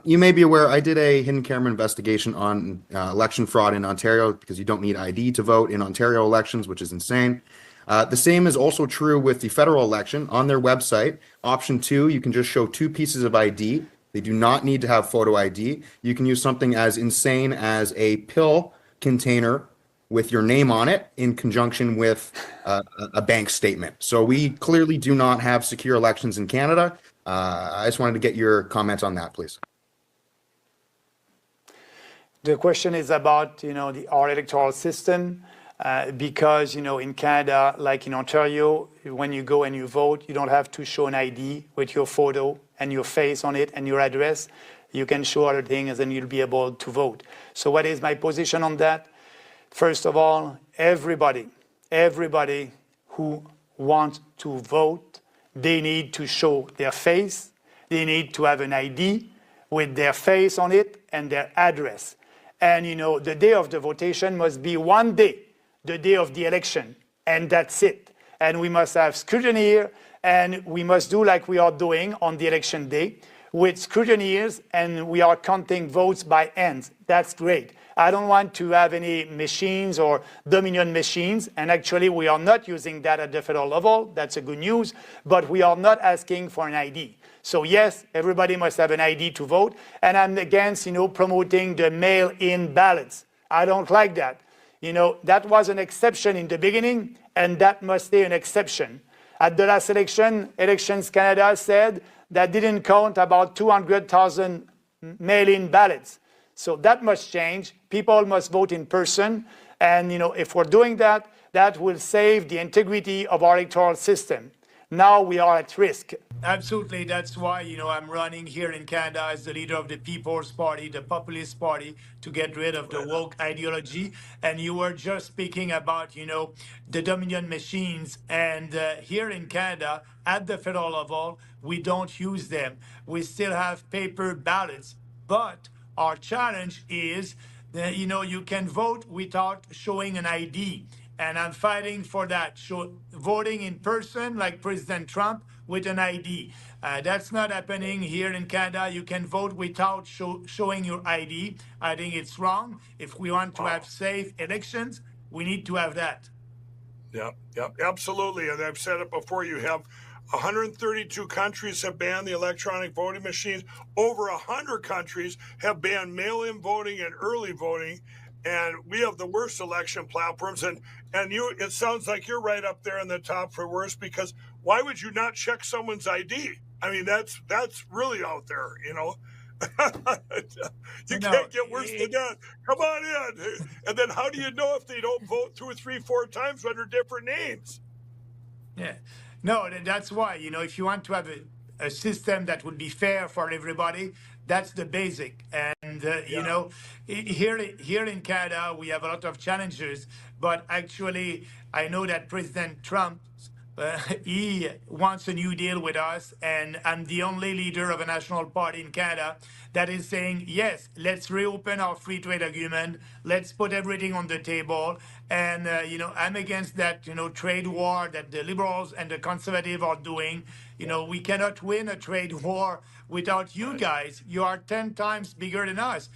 You may be aware, I did a hidden camera investigation on election fraud in Ontario because you don't need ID to vote in Ontario elections, which is insane. The same is also true with the federal election. On their website, option 2, you can just show 2 pieces of ID. They do not need to have photo ID. You can use something as insane as a pill container with your name on it in conjunction with a bank statement. So we clearly do not have secure elections in Canada. I just wanted to get your comments on that, please. The question is about, our electoral system, because, in Canada, like in Ontario, when you go and you vote, you don't have to show an ID with your photo and your face on it and your address. You can show other things and you'll be able to vote. So what is my position on that? First of all, everybody who wants to vote, they need to show their face. They need to have an ID with their face on it and their address. And, the day of the votation must be one day, the day of the election, and that's it. And we must have scrutineer, and we must do like we are doing on the election day with scrutineers, and we are counting votes by hands. That's great. I don't want to have any machines or Dominion machines, and actually we are not using that at the federal level. That's a good news, but we are not asking for an ID. So yes, everybody must have an ID to vote, and I'm against, promoting the mail-in ballots. I don't like that. That was an exception in the beginning, and that must stay an exception. At the last election, Elections Canada said that didn't count about 200,000 mail-in ballots. So that must change. People must vote in person. And, if we're doing that, that will save the integrity of our electoral system. Now we are at risk. Absolutely. That's why, I'm running here in Canada as the leader of the People's Party, the Populist Party, to get rid of the woke ideology. And you were just speaking about, the Dominion machines. And here in Canada, at the federal level, we don't use them. We still have paper ballots. But our challenge is that, you can vote without showing an ID. And I'm fighting for that. Voting in person, like President Trump, with an ID. That's not happening here in Canada. You can vote without showing your ID. I think it's wrong. If we want to have safe elections, we need to have that. Yeah, absolutely. And I've said it before, you have 132 countries have banned the electronic voting machines. Over 100 countries have banned mail-in voting and early voting. And we have the worst election platforms. And it sounds like you're right up there in the top for worst, because why would you not check someone's ID? I mean, that's really out there, You can't get worse than that. Come on in. And then how do you know if they don't vote 2 or 3, 4 times under different names? Yeah. No, that's why, if you want to have a system that would be fair for everybody, that's the basic. And, here in Canada, we have a lot of challenges. But actually, I know that President Trump, he wants a new deal with us. And I'm the only leader of a national party in Canada that is saying, yes, let's reopen our free trade agreement. Let's put everything on the table. And, I'm against that, trade war that the Liberals and the Conservatives are doing. We cannot win a trade war without you guys. You are 10 times bigger than us.